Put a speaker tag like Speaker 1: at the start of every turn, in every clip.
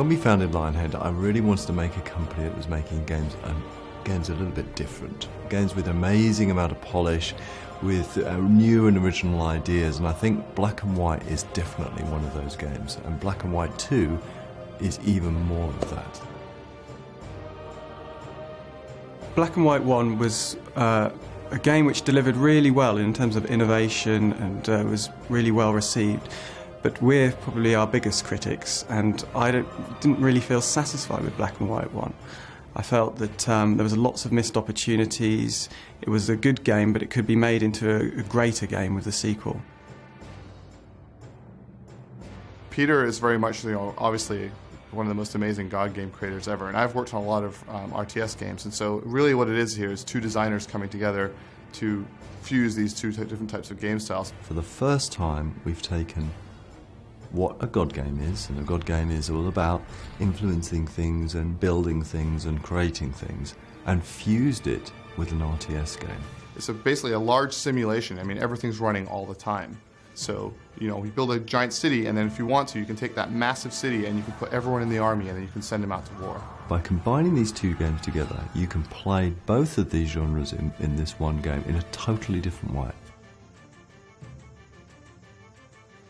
Speaker 1: When we founded Lionhead, I really wanted to make a company that was making games a little bit different. Games with amazing amount of polish, with new and original ideas, and I think Black and White is definitely one of those games, and Black and White 2 is even more of that.
Speaker 2: Black and White 1 was a game which delivered really well in terms of innovation and was really well received. But we're probably our biggest critics, and I didn't really feel satisfied with Black and White 1. I felt that there was lots of missed opportunities. It was a good game, but it could be made into a greater game with the sequel.
Speaker 3: Peter is very much, obviously one of the most amazing God game creators ever, and I've worked on a lot of RTS games, and so really what it is here is two designers coming together to fuse these two different types of game styles.
Speaker 1: For the first time, we've taken what a God game is, and a God game is all about influencing things and building things and creating things, and fused it with an RTS game.
Speaker 3: It's basically a large simulation. I mean, everything's running all the time. So, we build a giant city, and then if you want to, you can take that massive city and you can put everyone in the army and then you can send them out to war.
Speaker 1: By combining these two games together, you can play both of these genres in this one game in a totally different way.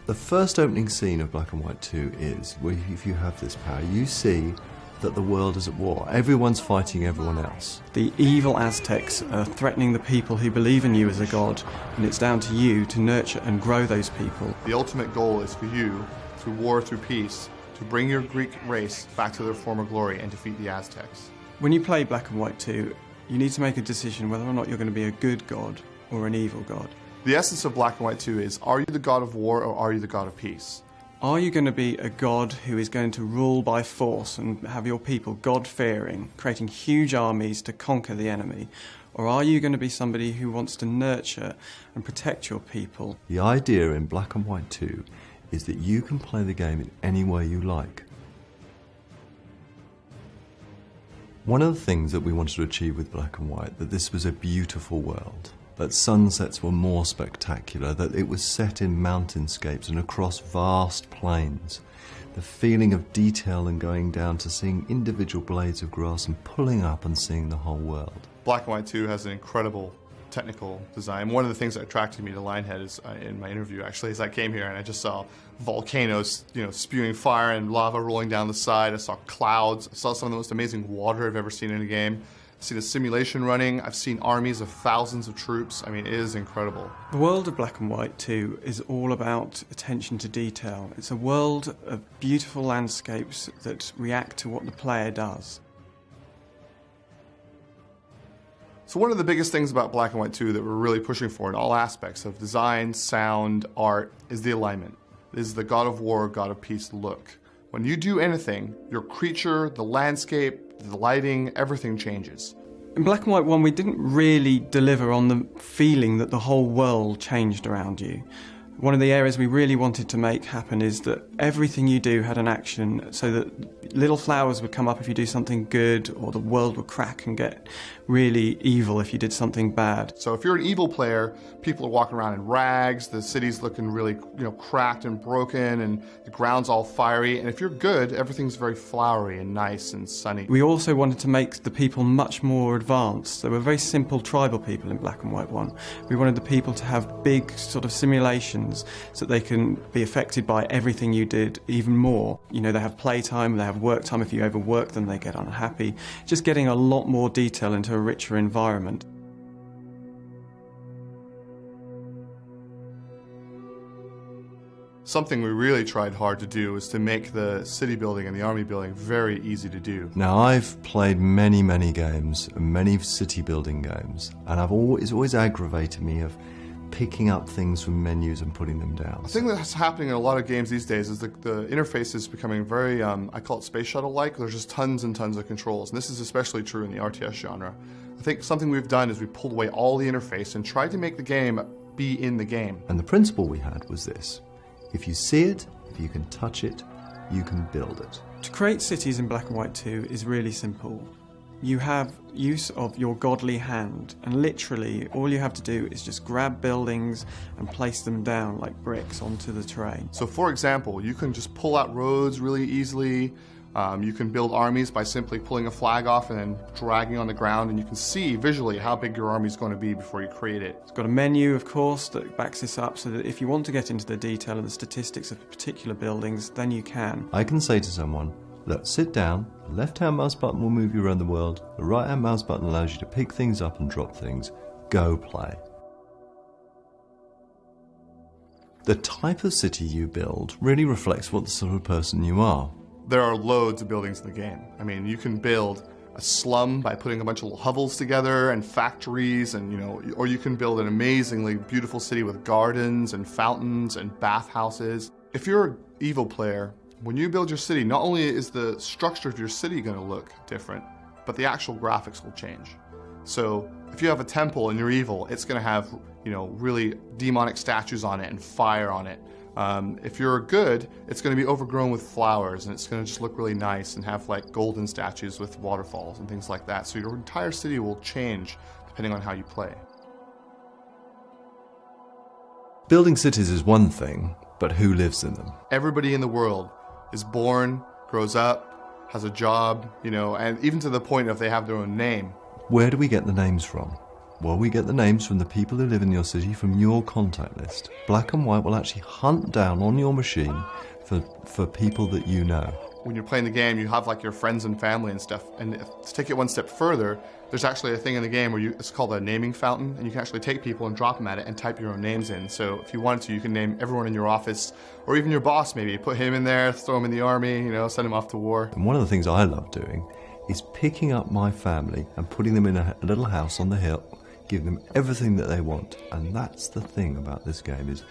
Speaker 1: The first opening scene of Black and White 2 is where, if you have this power, you see that the world is at war. Everyone's fighting everyone else.
Speaker 2: The evil Aztecs are threatening the people who believe in you as a god, and it's down to you to nurture and grow those people.
Speaker 3: The ultimate goal is for you, through war, through peace, to bring your Greek race back to their former glory and defeat the Aztecs.
Speaker 2: When you play Black and White 2, you need to make a decision whether or not you're going to be a good god or an evil god.
Speaker 3: The essence of Black and White 2 is, are you the god of war or are you the god of peace?
Speaker 2: Are you going to be a god who is going to rule by force and have your people God-fearing, creating huge armies to conquer the enemy? Or are you going to be somebody who wants to nurture and protect your people?
Speaker 1: The idea in Black and White 2 is that you can play the game in any way you like. One of the things that we wanted to achieve with Black and White, that this was a beautiful world, that sunsets were more spectacular, that it was set in mountainscapes and across vast plains. The feeling of detail and going down to seeing individual blades of grass and pulling up and seeing the whole world.
Speaker 3: Black and White 2 has an incredible technical design. One of the things that attracted me to Lionhead is, in my interview actually, is I came here and I just saw volcanoes, spewing fire and lava rolling down the side. I saw clouds. I saw some of the most amazing water I've ever seen in a game. I've seen a simulation running. I've seen armies of thousands of troops. I mean, it is incredible.
Speaker 2: The world of Black and White 2 is all about attention to detail. It's a world of beautiful landscapes that react to what the player does.
Speaker 3: So one of the biggest things about Black and White 2 that we're really pushing for in all aspects of design, sound, art, is the alignment. It is the God of War, God of Peace look. When you do anything, your creature, the landscape, the lighting, everything changes.
Speaker 2: In Black and White 1, we didn't really deliver on the feeling that the whole world changed around you. One of the areas we really wanted to make happen is that everything you do had an action, so that little flowers would come up if you do something good, or the world would crack and get really evil if you did something bad.
Speaker 3: So if you're an evil player, people are walking around in rags, the city's looking really cracked and broken, and the ground's all fiery. And if you're good, everything's very flowery and nice and sunny.
Speaker 2: We also wanted to make the people much more advanced. They were very simple tribal people in Black and White 1. We wanted the people to have big sort of simulations so that they can be affected by everything you did even more. They have playtime, they have work time. If you overwork them, they get unhappy. Just getting a lot more detail into a richer environment.
Speaker 3: Something we really tried hard to do is to make the city building and the army building very easy to do.
Speaker 1: Now, I've played many, many games, many city building games, and it's always aggravated me of picking up things from menus and putting them down.
Speaker 3: The thing that's happening in a lot of games these days is the interface is becoming very, I call it space shuttle-like. There's just tons and tons of controls, and this is especially true in the RTS genre. I think something we've done is we pulled away all the interface and tried to make the game be in the game.
Speaker 1: And the principle we had was this: if you see it, if you can touch it, you can build it.
Speaker 2: To create cities in Black and White 2 is really simple. You have use of your godly hand, and literally all you have to do is just grab buildings and place them down like bricks onto the terrain.
Speaker 3: So for example, you can just pull out roads really easily, You can build armies by simply pulling a flag off and then dragging on the ground, and you can see visually how big your army is going to be before you create it.
Speaker 2: It's got a menu, of course, that backs this up, so that if you want to get into the detail and the statistics of particular buildings, then you can.
Speaker 1: I can say to someone, look, sit down, the left-hand mouse button will move you around the world, the right-hand mouse button allows you to pick things up and drop things. Go play. The type of city you build really reflects what the sort of person you are.
Speaker 3: There are loads of buildings in the game. I mean, you can build a slum by putting a bunch of little hovels together and factories, and or you can build an amazingly beautiful city with gardens and fountains and bathhouses. If you're an evil player, when you build your city, not only is the structure of your city going to look different, but the actual graphics will change. So if you have a temple and you're evil, it's going to have really demonic statues on it and fire on it. If you're good, it's going to be overgrown with flowers, and it's going to just look really nice and have like golden statues with waterfalls and things like that. So your entire city will change depending on how you play.
Speaker 1: Building cities is one thing, but who lives in them?
Speaker 3: Everybody in the world is born, grows up, has a job, and even to the point of they have their own name.
Speaker 1: Where do we get the names from? Well, we get the names from the people who live in your city from your contact list. Black and White will actually hunt down on your machine for people that you know.
Speaker 3: When you're playing the game, you have like your friends and family and stuff. And to take it one step further, there's actually a thing in the game where it's called a naming fountain, and you can actually take people and drop them at it and type your own names in. So if you wanted to, you can name everyone in your office, or even your boss maybe. Put him in there, throw him in the army, send him off to war.
Speaker 1: And one of the things I love doing is picking up my family and putting them in a little house on the hill, give them everything that they want. And that's the thing about this game, is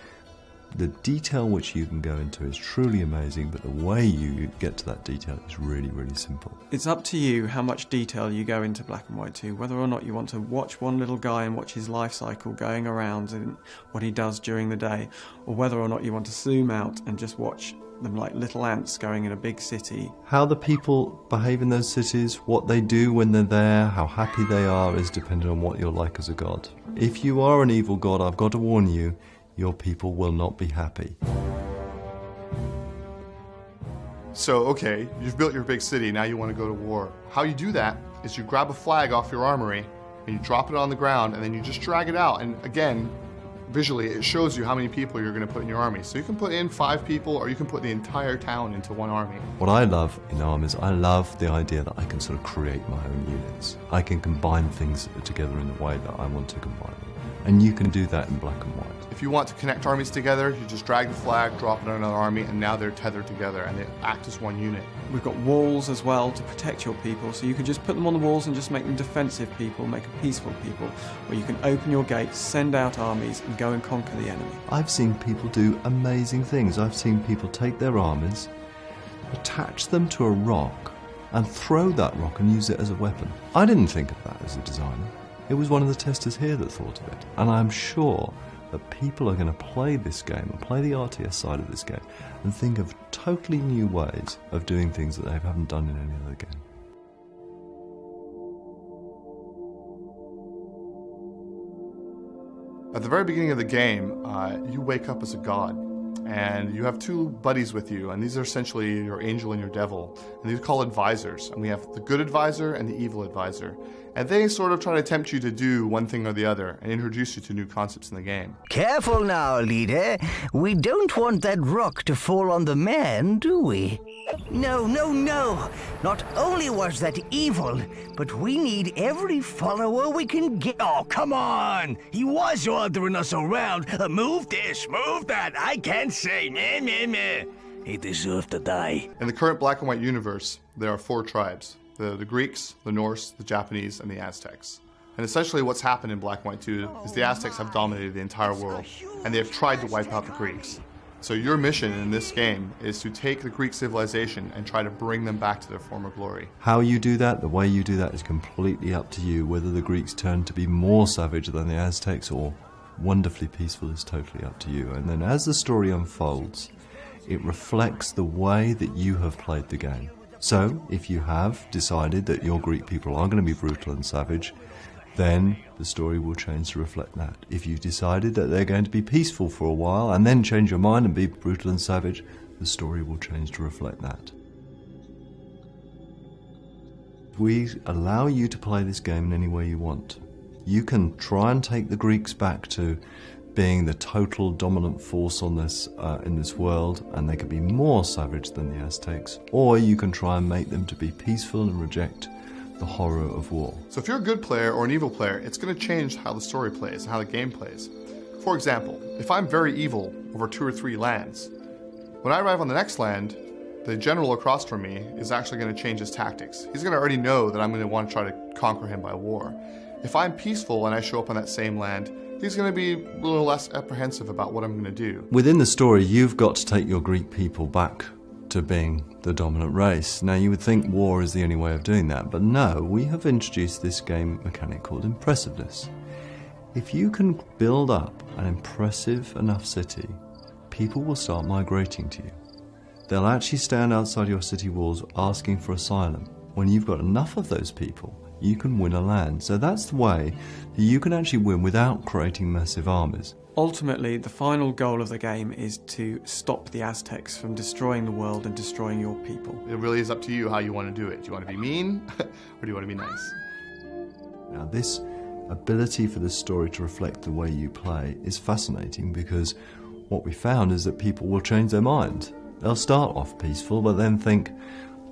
Speaker 1: the detail which you can go into is truly amazing, but the way you get to that detail is really, really simple.
Speaker 2: It's up to you how much detail you go into Black and White 2, whether or not you want to watch one little guy and watch his life cycle going around and what he does during the day, or whether or not you want to zoom out and just watch them like little ants going in a big city.
Speaker 1: How the people behave in those cities, what they do when they're there, how happy they are, is dependent on what you're like as a god. If you are an evil god, I've got to warn you, your people will not be happy.
Speaker 3: So, okay, you've built your big city, now you want to go to war. How you do that is you grab a flag off your armory, and you drop it on the ground, and then you just drag it out. And again, visually, it shows you how many people you're going to put in your army. So you can put in 5 people, or you can put the entire town into one army.
Speaker 1: What I love in armies, I love the idea that I can sort of create my own units. I can combine things together in the way that I want to combine them. And you can do that in Black and White.
Speaker 3: If you want to connect armies together, you just drag the flag, drop it on another army, and now they're tethered together, and they act as one unit.
Speaker 2: We've got walls as well to protect your people, so you can just put them on the walls and just make them defensive people, make them peaceful people, or you can open your gates, send out armies, and go and conquer the enemy.
Speaker 1: I've seen people do amazing things. I've seen people take their armies, attach them to a rock, and throw that rock and use it as a weapon. I didn't think of that as a designer. It was one of the testers here that thought of it. And I'm sure that people are going to play this game and play the RTS side of this game and think of totally new ways of doing things that they haven't done in any other game.
Speaker 3: At the very beginning of the game, you wake up as a god, and you have 2 buddies with you, and these are essentially your angel and your devil, and these are called advisors. And we have the good advisor and the evil advisor. And they sort of try to tempt you to do one thing or the other and introduce you to new concepts in the game.
Speaker 4: Careful now, leader. We don't want that rock to fall on the man, do we? No. Not only was that evil, but we need every follower we can get.
Speaker 5: Oh, come on! He was ordering us around. Move this, move that. I can't say. Meh. He deserved to die.
Speaker 3: In the current Black and White universe, there are 4 tribes. The Greeks, the Norse, the Japanese, and the Aztecs. And essentially what's happened in Black and White 2 is the Aztecs have dominated the entire world, and they have tried to wipe out the Greeks. So your mission in this game is to take the Greek civilization and try to bring them back to their former glory.
Speaker 1: How you do that, the way you do that, is completely up to you. Whether the Greeks turn to be more savage than the Aztecs or wonderfully peaceful is totally up to you. And then as the story unfolds, it reflects the way that you have played the game. So, if you have decided that your Greek people are going to be brutal and savage, then the story will change to reflect that. If you've decided that they're going to be peaceful for a while and then change your mind and be brutal and savage, the story will change to reflect that. We allow you to play this game in any way you want. You can try and take the Greeks back to being the total dominant force on this in this world, and they can be more savage than the Aztecs, or you can try and make them to be peaceful and reject the horror of war.
Speaker 3: So if you're a good player or an evil player, it's going to change how the story plays and how the game plays. For example, if I'm very evil over 2 or 3 lands, when I arrive on the next land, the general across from me is actually going to change his tactics. He's going to already know that I'm going to want to try to conquer him by war. If I'm peaceful and I show up on that same land, he's going to be a little less apprehensive about what I'm going to do.
Speaker 1: Within the story, you've got to take your Greek people back to being the dominant race. Now, you would think war is the only way of doing that, but no, we have introduced this game mechanic called impressiveness. If you can build up an impressive enough city, people will start migrating to you. They'll actually stand outside your city walls asking for asylum. When you've got enough of those people, you can win a land. So that's the way that you can actually win without creating massive armies.
Speaker 2: Ultimately, the final goal of the game is to stop the Aztecs from destroying the world and destroying your people.
Speaker 3: It really is up to you how you want to do it. Do you want to be mean or do you want to be nice?
Speaker 1: Now, this ability for the story to reflect the way you play is fascinating, because what we found is that people will change their mind. They'll start off peaceful, but then think,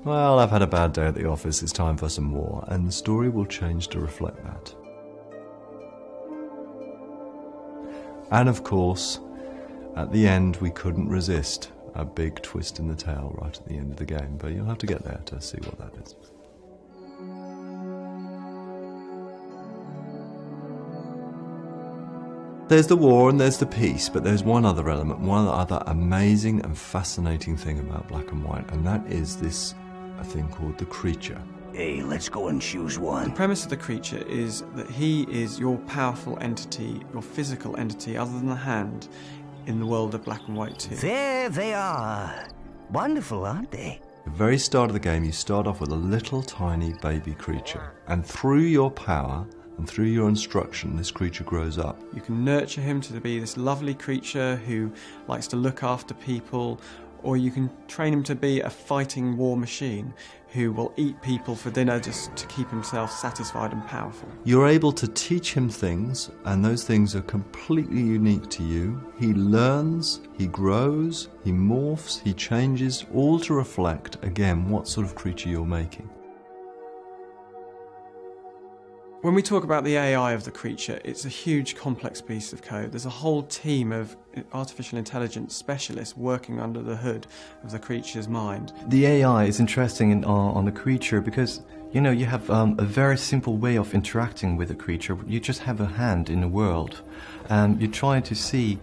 Speaker 1: well, I've had a bad day at the office, it's time for some war, and the story will change to reflect that. And of course, at the end, we couldn't resist a big twist in the tail right at the end of the game, but you'll have to get there to see what that is. There's the war and there's the peace, but there's one other element, one other amazing and fascinating thing about Black and White, and that is this a thing called the creature.
Speaker 5: Hey, let's go and choose one.
Speaker 2: The premise of the creature is that he is your powerful entity, your physical entity, other than the hand, in the world of Black and White 2.
Speaker 4: There they are. Wonderful, aren't they?
Speaker 1: At the very start of the game, you start off with a little tiny baby creature, and through your power and through your instruction, this creature grows up.
Speaker 2: You can nurture him to be this lovely creature who likes to look after people, or you can train him to be a fighting war machine who will eat people for dinner just to keep himself satisfied and powerful.
Speaker 1: You're able to teach him things, and those things are completely unique to you. He learns, he grows, he morphs, he changes, all to reflect, again, what sort of creature you're making.
Speaker 2: When we talk about the AI of the creature, it's a huge complex piece of code. There's a whole team of artificial intelligence specialists working under the hood of the creature's mind.
Speaker 6: The AI is interesting on the creature because, you know, you have a very simple way of interacting with the creature. You just have a hand in the world, and you're trying to see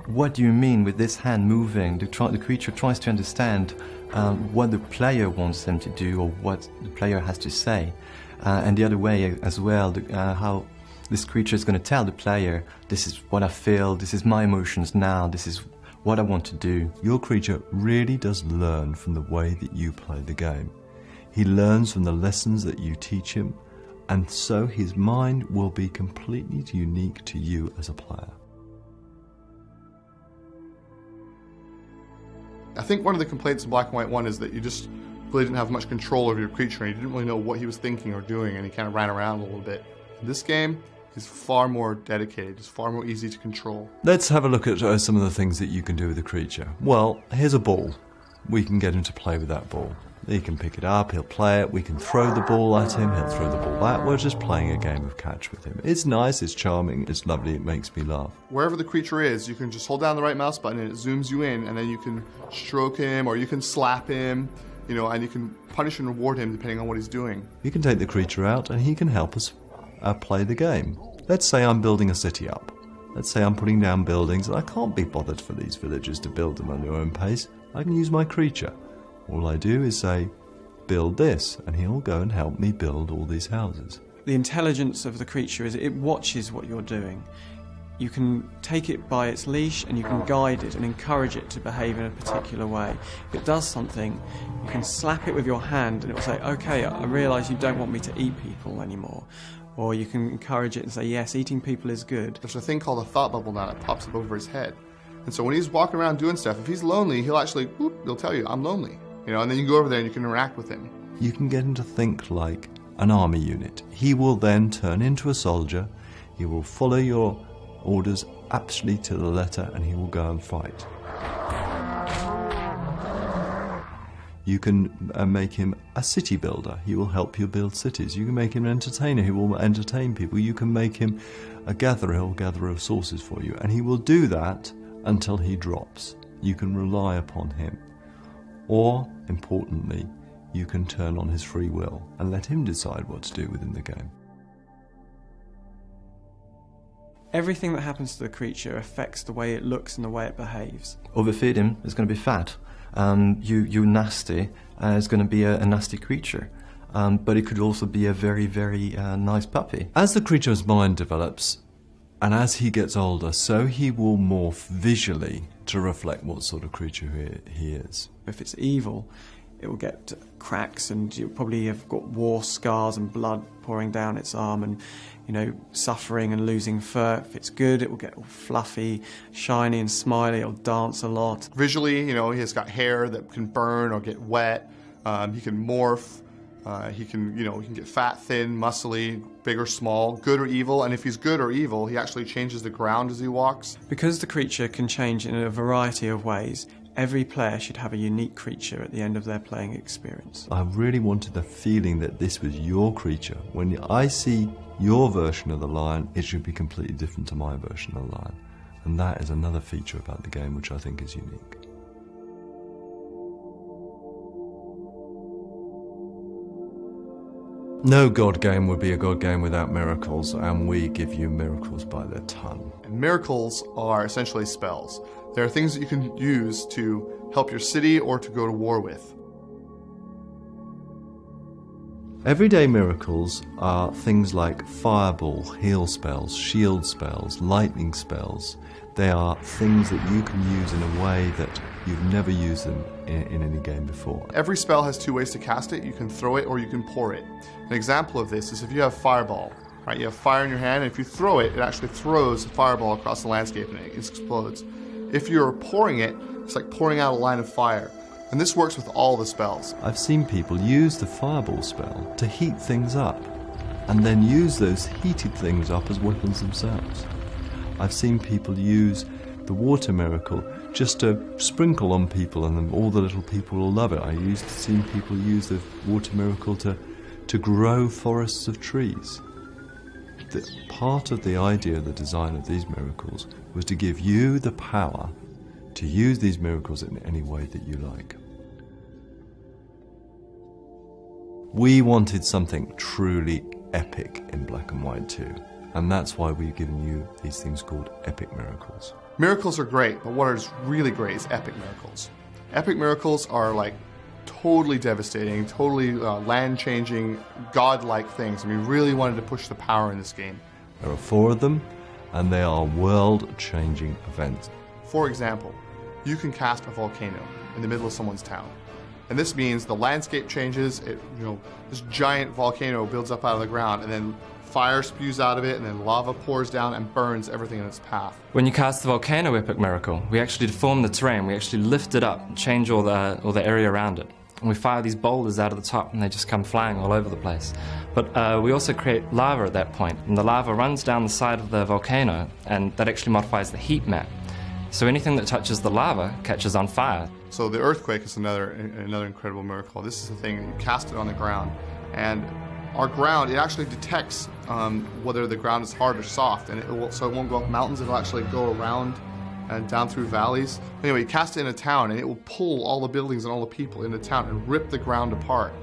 Speaker 6: what do you mean with this hand moving. The creature tries to understand what the player wants them to do or what the player has to say. And the other way as well, how this creature is going to tell the player, this is what I feel, this is my emotions now, this is what I want to do.
Speaker 1: Your creature really does learn from the way that you play the game. He learns from the lessons that you teach him, and so his mind will be completely unique to you as a player.
Speaker 3: I think one of the complaints of Black and White 1 is that you just really didn't have much control over your creature, and you didn't really know what he was thinking or doing, and he kind of ran around a little bit. This game is far more dedicated, it's far more easy to control.
Speaker 1: Let's have a look at some of the things that you can do with the creature. Well, here's a ball. We can get him to play with that ball. He can pick it up, he'll play it, we can throw the ball at him, he'll throw the ball back. We're just playing a game of catch with him. It's nice, it's charming, it's lovely, it makes me laugh.
Speaker 3: Wherever the creature is, you can just hold down the right mouse button and it zooms you in, and then you can stroke him or you can slap him, you know, and you can punish and reward him depending on what he's doing.
Speaker 1: You can take the creature out and he can help us play the game. Let's say I'm building a city up. Let's say I'm putting down buildings and I can't be bothered for these villagers to build them at their own pace. I can use my creature. All I do is say, build this, and he'll go and help me build all these houses. The
Speaker 2: intelligence of the creature is it watches what you're doing. You can take it by its leash and you can guide it and encourage it to behave in a particular way. If it does something, you can slap it with your hand and it will say, okay, I realise you don't want me to eat people anymore. Or you can encourage it and say, yes, eating people is good.
Speaker 3: There's a thing called a thought bubble now that pops up over his head. And so when he's walking around doing stuff, if he's lonely, he'll actually, he'll tell you, I'm lonely. You know, and then you go over there and you can interact with him.
Speaker 1: you can get him to think like an army unit. He will then turn into a soldier, he will follow your orders absolutely to the letter, and he will go and fight. You can make him a city builder. He will help you build cities. You can make him an entertainer. He will entertain people. You can make him a gatherer. He'll gather resources for you. And he will do that until he drops. You can rely upon him. Or, importantly, you can turn on his free will and let him decide what to do within the game.
Speaker 2: Everything that happens to the creature affects the way it looks and the way it behaves.
Speaker 6: Overfeed him, it's going to be fat. You nasty, it's going to be a nasty creature. But it could also be a very, very nice puppy.
Speaker 1: As the creature's mind develops, and as he gets older, so he will morph visually to reflect what sort of creature he is.
Speaker 2: If it's evil, it will get cracks, and you'll probably have got war scars and blood pouring down its arm, and suffering and losing fur. If it's good, it will get all fluffy, shiny and smiley. It'll dance a lot.
Speaker 3: Visually, he has got hair that can burn or get wet. He can morph. He can get fat, thin, muscly, big or small, good or evil. And if he's good or evil, he actually changes the ground as he walks.
Speaker 2: Because the creature can change in a variety of ways, every player should have a unique creature at the end of their playing experience.
Speaker 1: I really wanted the feeling that this was your creature. When I see your version of the lion, it should be completely different to my version of the lion. And that is another feature about the game which I think is unique. No God game would be a God game without miracles, and we give you miracles by the ton.
Speaker 3: And miracles are essentially spells. There are things that you can use to help your city or to go to war with.
Speaker 1: Everyday miracles are things like fireball, heal spells, shield spells, lightning spells. They are things that you can use in a way that you've never used them in any game before.
Speaker 3: Every spell has two ways to cast it. You can throw it or you can pour it. An example of this is if you have fireball, right? You have fire in your hand, and if you throw it, it actually throws a fireball across the landscape and it explodes. If you're pouring it, it's like pouring out a line of fire. And this works with all the spells.
Speaker 1: I've seen people use the fireball spell to heat things up, and then use those heated things up as weapons themselves. I've seen people use the water miracle just to sprinkle on people, and then all the little people will love it. I've seen people use the water miracle to grow forests of trees. Part of the idea of the design of these miracles was to give you the power to use these miracles in any way that you like. We wanted something truly epic in Black and White 2, and that's why we've given you these things called epic miracles.
Speaker 3: Miracles are great, but what is really great is epic miracles. Epic miracles are like totally devastating, totally land-changing, godlike things, and we really wanted to push the power in this game.
Speaker 1: There are 4 of them, and they are world-changing events.
Speaker 3: For example, you can cast a volcano in the middle of someone's town. And this means the landscape changes, this giant volcano builds up out of the ground, and then fire spews out of it, and then lava pours down and burns everything in its path.
Speaker 7: When you cast the Volcano Epic Miracle, we actually deform the terrain, we actually lift it up and change all the area around it. And we fire these boulders out of the top, and they just come flying all over the place. But we also create lava at that point, and the lava runs down the side of the volcano, and that actually modifies the heat map. So anything that touches the lava catches on fire.
Speaker 3: So the earthquake is another incredible miracle. This is the thing, you cast it on the ground, and our ground, it actually detects whether the ground is hard or soft, and so it won't go up mountains, it'll actually go around and down through valleys. Anyway, you cast it in a town, and it will pull all the buildings and all the people in the town and rip the ground apart.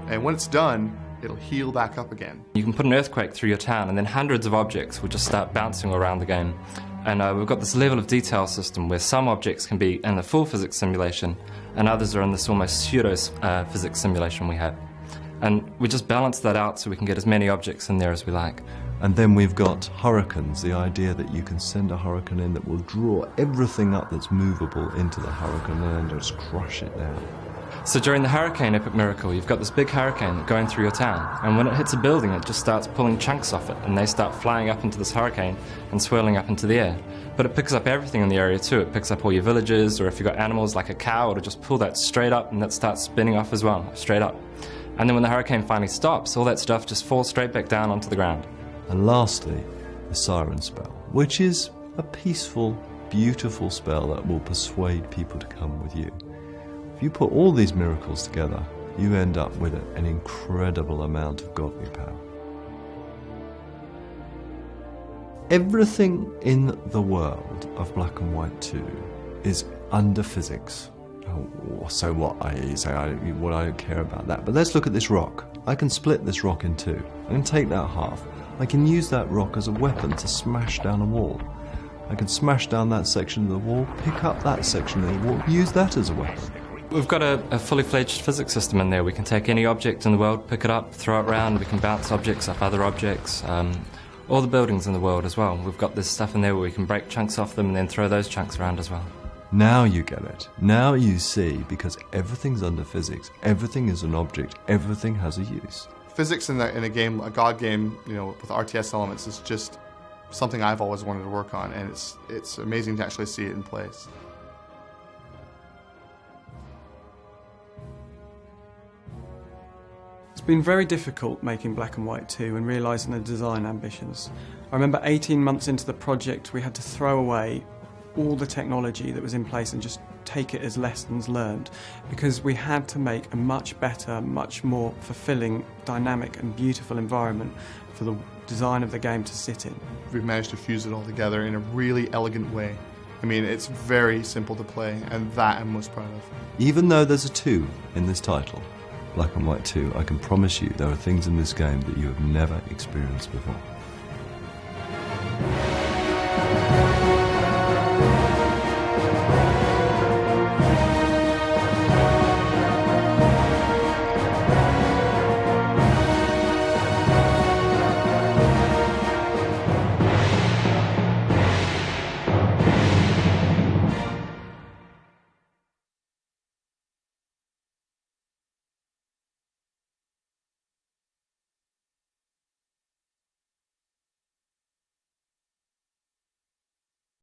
Speaker 3: And when it's done, it'll heal back up again.
Speaker 7: You can put an earthquake through your town, and then hundreds of objects will just start bouncing around the game. And we've got this level of detail system where some objects can be in the full physics simulation, and others are in this almost pseudo physics simulation we have. And we just balance that out so we can get as many objects in there as we like.
Speaker 1: And then we've got hurricanes, the idea that you can send a hurricane in that will draw everything up that's movable into the hurricane and then just crush it down.
Speaker 7: So during the Hurricane Epic Miracle, you've got this big hurricane going through your town, and when it hits a building, it just starts pulling chunks off it, and they start flying up into this hurricane and swirling up into the air. But it picks up everything in the area too. It picks up all your villages, or if you've got animals like a cow, it'll just pull that straight up, and that starts spinning off as well, straight up. And then when the hurricane finally stops, all that stuff just falls straight back down onto the ground.
Speaker 1: And lastly, the Siren Spell, which is a peaceful, beautiful spell that will persuade people to come with you. If you put all these miracles together, you end up with an incredible amount of godly power. Everything in the world of Black and White 2 is under physics. Oh, so what? I don't care about that. But let's look at this rock. I can split this rock in two. I can take that half. I can use that rock as a weapon to smash down a wall. I can smash down that section of the wall, pick up that section of the wall, use that as a weapon.
Speaker 7: We've got a fully fledged physics system in there. We can take any object in the world, pick it up, throw it around. We can bounce objects off other objects. All the buildings in the world as well. We've got this stuff in there where we can break chunks off them and then throw those chunks around as well.
Speaker 1: Now you get it. Now you see, because everything's under physics, everything is an object, everything has a use.
Speaker 3: Physics in a game, a God game, with RTS elements is just something I've always wanted to work on, and it's amazing to actually see it in place.
Speaker 2: It's been very difficult making Black and White 2 and realising the design ambitions. I remember 18 months into the project we had to throw away all the technology that was in place and just take it as lessons learned, because we had to make a much better, much more fulfilling, dynamic and beautiful environment for the design of the game to sit in.
Speaker 3: We've managed to fuse it all together in a really elegant way. I mean, it's very simple to play, and that I'm most proud of.
Speaker 1: Even though there's a 2 in this title, Black and White 2, I can promise you there are things in this game that you have never experienced before.